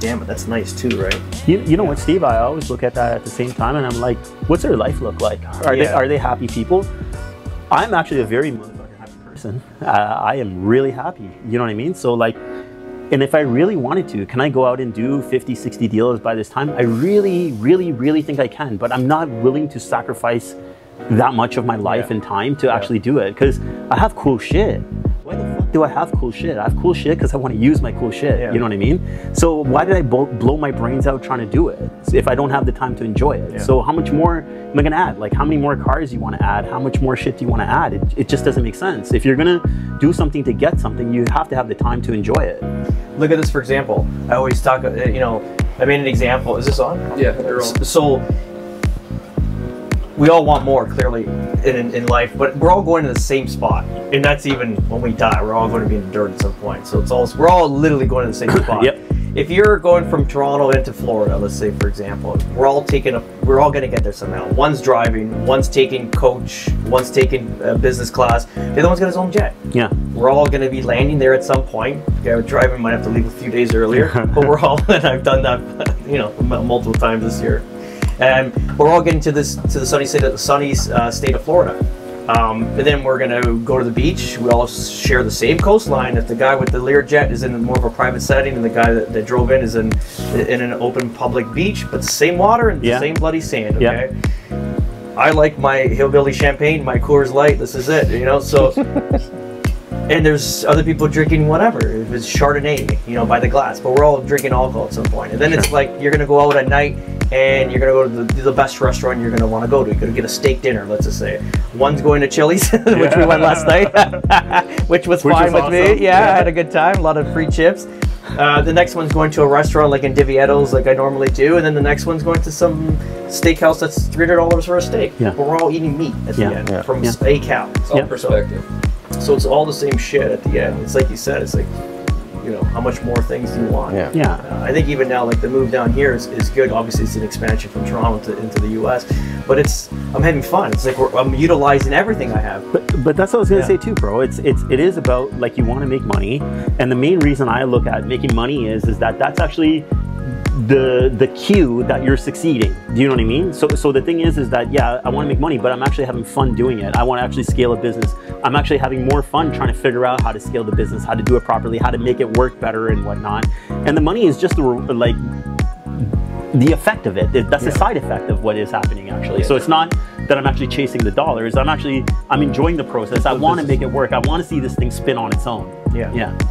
damn it, that's nice too, right? You know what, Steve? I always look at that at the same time, and I'm like, what's their life look like? Are they happy people? I'm actually a very motherfucking happy person. I am really happy. You know what I mean? So like, and if I really wanted to, can I go out and do 50, 60 deals by this time? I really, really, really think I can, but I'm not willing to sacrifice that much of my life and time to actually do it, because I have cool shit. Why the fuck do I have cool shit? I have cool shit because I want to use my cool shit. You know what I mean? So why did I blow my brains out trying to do it if I don't have the time to enjoy it? So how much more am I going to add? Like, how many more cars you want to add? How much more shit do you want to add? It just doesn't make sense. If you're going to do something to get something, you have to have the time to enjoy it. Look at this, for example. I always talk, you know, I made an example. Is this on? Yeah, they're on. So we all want more, clearly, in life, but we're all going to the same spot, and that's even when we die. We're all going to be in the dirt at some point. So it's all, we're all literally going to the same spot. If you're going from Toronto into Florida, let's say, for example, we're all going to get there somehow. One's driving, one's taking coach, one's taking business class. The other one's got his own jet. We're all going to be landing there at some point. The guy driving might have to leave a few days earlier, but we're all, and I've done that, you know, multiple times this year. And we're all getting to the sunny state of Florida. And then we're going to go to the beach. We all share the same coastline. If the guy with the Learjet is in more of a private setting and the guy that drove in is in an open public beach, but the same water and the same bloody sand, okay? I like my hillbilly champagne, my Coors Light, this is it, you know? So, and there's other people drinking whatever. If it's Chardonnay, you know, by the glass, but we're all drinking alcohol at some point. And then it's like, you're going to go out at night and you're going to go to the best restaurant you're going to want to go to. You're going to get a steak dinner, let's just say. One's going to Chili's, which we went last night, which was fine with me. Yeah, I had a good time, a lot of free chips. The next one's going to a restaurant like in Divietto's, like I normally do, and then the next one's going to some steakhouse that's $300 for a steak. But we're all eating meat at the end from a cow. It's all perspective. So it's all the same shit at the end. It's like you said, it's like, you know, how much more things do you want? I think even now, like the move down here is good. Obviously, it's an expansion from Toronto into the U.S., but I'm having fun. It's like I'm utilizing everything I have. But that's what I was gonna say too, bro. It is about, like, you want to make money, and the main reason I look at making money is that that's actually the cue that you're succeeding. Do you know what I mean? So the thing is that, yeah, I want to make money, but I'm actually having fun doing it. I want to actually scale a business. I'm actually having more fun trying to figure out how to scale the business, how to do it properly, how to make it work better and whatnot. And the money is just like the effect of it. That's the side effect of what is happening, actually. So it's not that I'm actually chasing the dollars. I'm enjoying the process. I want to make it work. I want to see this thing spin on its own.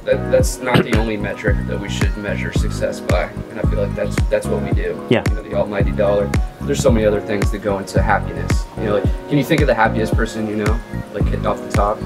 That's not the only metric that we should measure success by, and I feel like that's what we do. You know, the almighty dollar. There's so many other things that go into happiness. You know, like, can you think of the happiest person you know, like hitting off the top?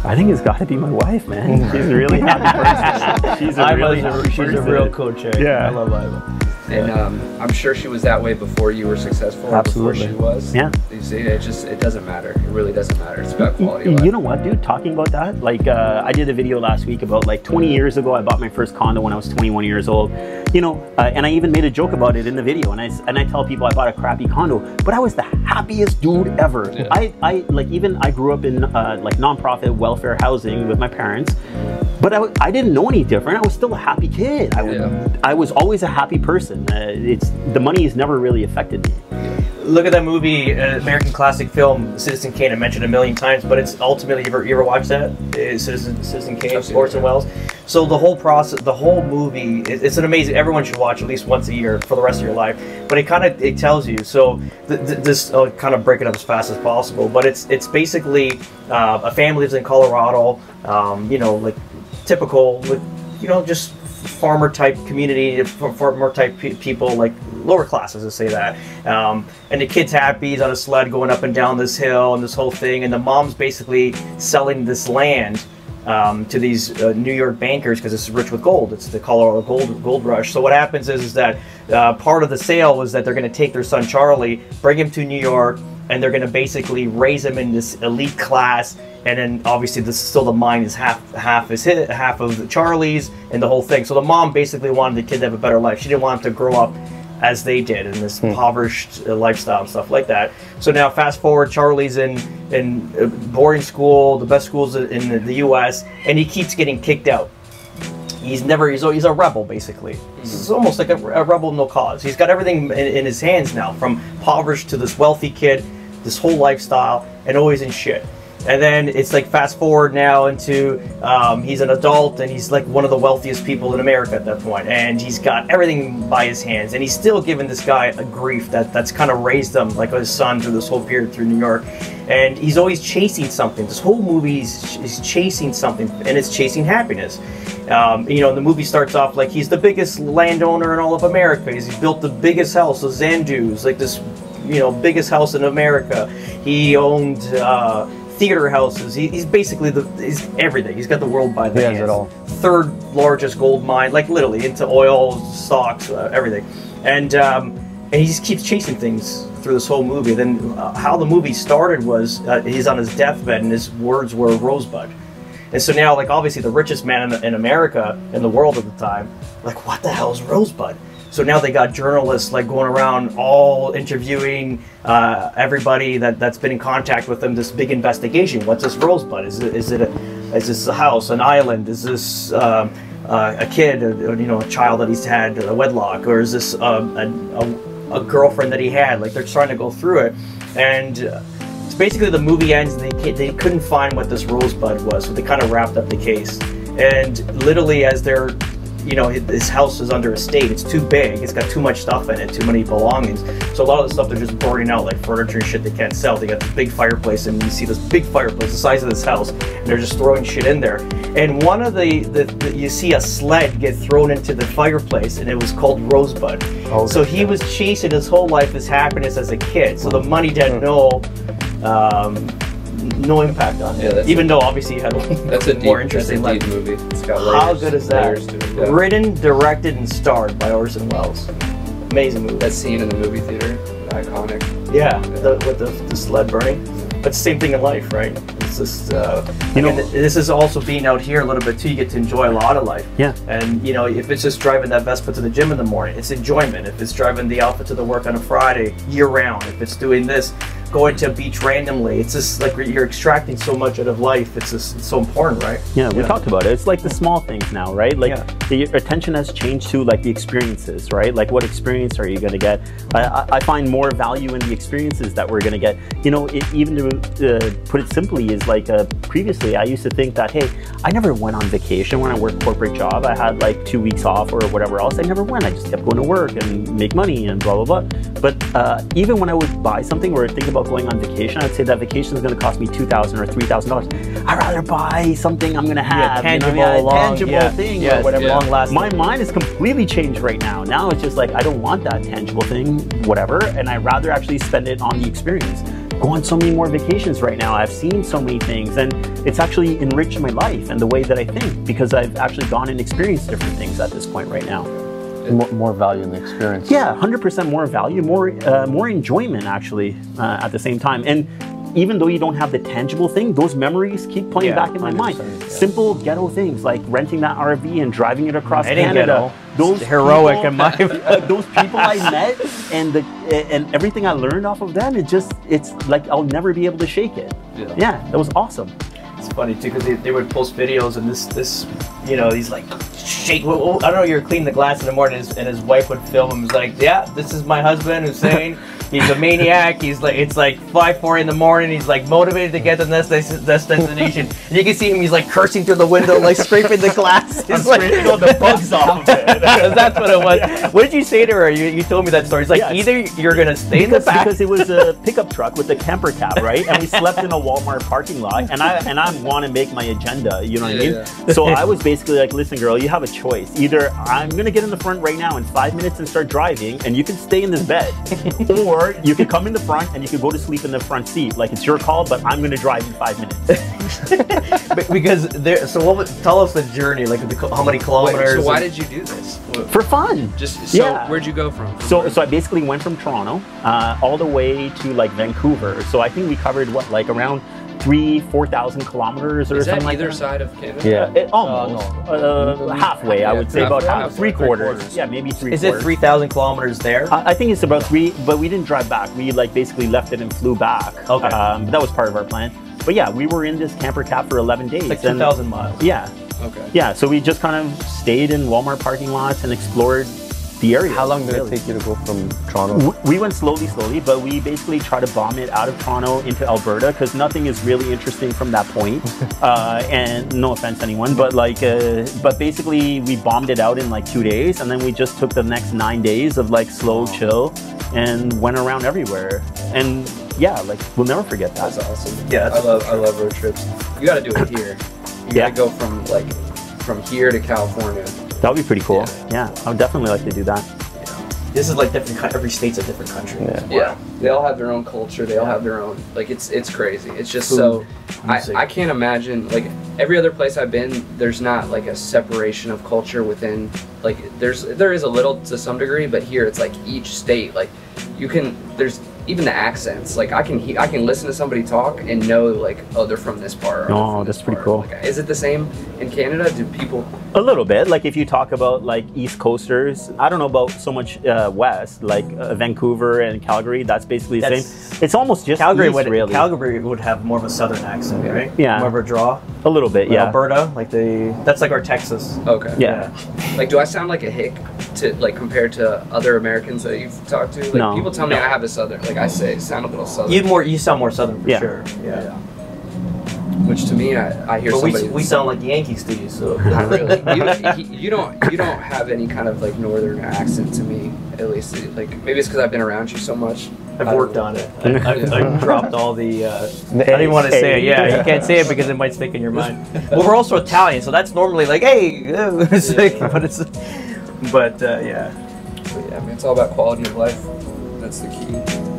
I think it's got to be my wife, man. She's a really happy person. She's a real coach. I love Iva. And I'm sure she was that way before you were successful. Absolutely. Before she was. You see, it doesn't matter. It really doesn't matter. It's about quality of life. You know what, dude? Talking about that, like I did a video last week about, like, 20 years ago, I bought my first condo when I was 21 years old. You know, and I even made a joke about it in the video. And I tell people I bought a crappy condo, but I was the happiest dude ever. I grew up in like nonprofit welfare housing with my parents. But I didn't know any different. I was still a happy kid. I was always a happy person. The money has never really affected me. Look at that movie, American classic film, Citizen Kane. I mentioned it a million times, but it's ultimately, you ever watch that? Citizen Kane, Orson Welles. So the whole process, the whole movie, it's an amazing. Everyone should watch at least once a year for the rest of your life. But it tells you. So this, I'll kind of break it up as fast as possible. But it's basically a family lives in Colorado. You know, like typical, you know, just farmer type community, farmer type people, like lower classes, let's say that. And the kid's happy, he's on a sled going up and down this hill and this whole thing, and the mom's basically selling this land to these New York bankers because it's rich with gold. It's the Colorado gold rush. So what happens is that part of the sale was that they're going to take their son Charlie, bring him to New York, and they're going to basically raise him in this elite class. And then obviously the mine is half of Charlie's and the whole thing. So the mom basically wanted the kid to have a better life. She didn't want him to grow up as they did in this impoverished lifestyle and stuff like that. So now fast forward, Charlie's in boarding school, the best schools in the U.S., and he keeps getting kicked out. he's a rebel basically. He's almost like a rebel no cause. He's got everything in his hands now, from impoverished to this wealthy kid, this whole lifestyle, and always in shit. And then it's like fast forward now into he's an adult and he's like one of the wealthiest people in America at that point, and he's got everything by his hands, and he's still giving this guy a grief that's kind of raised him like his son through this whole period through New York, and he's always chasing something. This whole movie is chasing something, and it's chasing happiness. You know, the movie starts off like he's the biggest landowner in all of America. He's built the biggest house, the Xandu's, like this, you know, biggest house in America. He owned theater houses. He's basically he's everything. He's got the world by the hands. He has it all. Third largest gold mine, like literally into oil, stocks, everything. And he just keeps chasing things through this whole movie. Then how the movie started was he's on his deathbed and his words were Rosebud. And so now, like, obviously the richest man in America, in the world at the time, like, what the hell is Rosebud? So now they got journalists like going around all interviewing everybody that's been in contact with them. This big investigation. What's this Rosebud? Is this a house, an island? Is this a kid, you know, a child that he's had, a wedlock, or is this a girlfriend that he had? Like, they're trying to go through it, and it's basically the movie ends. And they couldn't find what this Rosebud was, so they kind of wrapped up the case. And literally, as they're, you know, his house is under estate. It's too big. It's got too much stuff in it, too many belongings. So a lot of the stuff they're just burning out, like furniture and shit they can't sell. They got this big fireplace, and you see this big fireplace the size of this house, and they're just throwing shit in there. And one of you see a sled get thrown into the fireplace, and it was called Rosebud. Oh, so he was chasing his whole life his happiness as a kid. So the money had no impact on it, even though obviously you had a more interesting life. Movie. It's got layers, how good is that? To it, yeah. Written, directed, and starred by Orson Welles. Amazing movie. That scene in the movie theater, iconic. Yeah, with the sled burning. But same thing in life, right? It's just, you know, this is also being out here a little bit too. You get to enjoy a lot of life. Yeah. And you know, if it's just driving that Vespa to the gym in the morning, it's enjoyment. If it's driving the Alpha to the work on a Friday, year round. If it's doing this, going to a beach randomly, it's just like you're extracting so much out of life. It's so important, right? Yeah, we talked about it. It's like the small things now, right? Like your attention has changed to like the experiences, right? Like what experience are you going to get? I find more value in the experiences that we're going to get. You know, even to put it simply, is like previously I used to think that, hey, I never went on vacation when I worked corporate job. I had like 2 weeks off or whatever else. I never went. I just kept going to work and make money and blah, blah, blah. But even when I would buy something or think about going on vacation, I'd say that vacation is going to cost me $2,000 or $3,000. I'd rather buy something I'm going to have, tangible, tangible thing or whatever. Long lasting. My mind is completely changed right now. Now it's just like, I don't want that tangible thing, whatever, and I'd rather actually spend it on the experience. Go on so many more vacations right now. I've seen so many things, and it's actually enriched my life and the way that I think, because I've actually gone and experienced different things at this point right now. More value in the experience. Yeah, 100% more value, more enjoyment actually at the same time. And even though you don't have the tangible thing, those memories keep playing back in my mind. Yeah. Simple ghetto things like renting that RV and driving it across Canada. Those heroic people, in my those people I met and everything I learned off of them, it's like I'll never be able to shake it. Yeah, that was awesome. It's funny too, because they would post videos, and this you know, he's like, shake. I don't know, you're cleaning the glass in the morning, and his wife would film him. He's like, yeah, this is my husband, Huessein. He's a maniac. He's like, it's like 5-4 in the morning. He's like motivated to get to this destination. And you can see him. He's like cursing through the window, like scraping the glass. He's like scraping all the bugs off of it. That's what it was. Yeah. What did you say to her? You told me that story. It's like, either you're gonna stay in the back, because it was a pickup truck with a camper cab, right? And we slept in a Walmart parking lot. And I want to make my agenda. You know what I mean? Yeah. So I was basically like, listen, girl, you have a choice. Either I'm gonna get in the front right now in 5 minutes and start driving, and you can stay in this bed, or you can come in the front and you can go to sleep in the front seat. Like, it's your call, but I'm gonna drive in 5 minutes. Because tell us the journey, like how many kilometers. Wait, so why did you do this? For fun. Just so where'd you go from? So I basically went from Toronto all the way to like Vancouver. So I think we covered what, like around 3,000-4,000 kilometers or something like that. Either side of Canada? Yeah, almost. Halfway, I would say, about half, three-quarters. Yeah, maybe three-quarters. Is it 3,000 kilometers there? I think it's about 3, but we didn't drive back. We like basically left it and flew back. Okay. That was part of our plan. But yeah, we were in this camper cab for 11 days. Like 2,000 miles. Yeah. Okay. Yeah, so we just kind of stayed in Walmart parking lots and explored the area. How long did it take you to go from Toronto? We went slowly, but we basically try to bomb it out of Toronto into Alberta because nothing is really interesting from that point. And no offense to anyone, but like, but basically we bombed it out in like 2 days, and then we just took the next 9 days of like slow chill and went around everywhere. And yeah, like we'll never forget that. That's awesome. Yeah, I love road trips. You got to do it here. You got to go from here to California. That would be pretty cool. Yeah, I would definitely like to do that. This is like different. Every state's a different country. Yeah. They all have their own culture. They all have their own. Like it's crazy. It's just so. I can't imagine like every other place I've been. There's not like a separation of culture within. Like there is a little to some degree, but here it's like each state. Like you can. There's even the accents. Like I can listen to somebody talk and know like, oh, they're from this part. Oh, that's pretty cool. Like, is it the same in Canada? Do people? A little bit. Like if you talk about like East Coasters, I don't know about so much West, like Vancouver and Calgary. That's basically the same. It's almost just Calgary. East, Calgary would have more of a southern accent, right? Yeah. More of a draw. A little bit, yeah. Alberta, that's like our Texas. Okay. Yeah. Like, do I sound like a hick to like compared to other Americans that you've talked to? Like, No. people tell me I have a southern. Like I say, sound a little southern. You sound more southern for sure. Yeah. Which to me, I hear but somebody. we sound like Yankees to you, so. Not really. You don't have any kind of like northern accent to me, at least. Like maybe it's because I've been around you so much. I've worked on it. I've dropped all the. I don't even want to say it. Yeah, you can't say it because it might stick in your mind. Well, we're also Italian, so that's normally like, hey, but yeah. But yeah, I mean, it's all about quality of life. That's the key.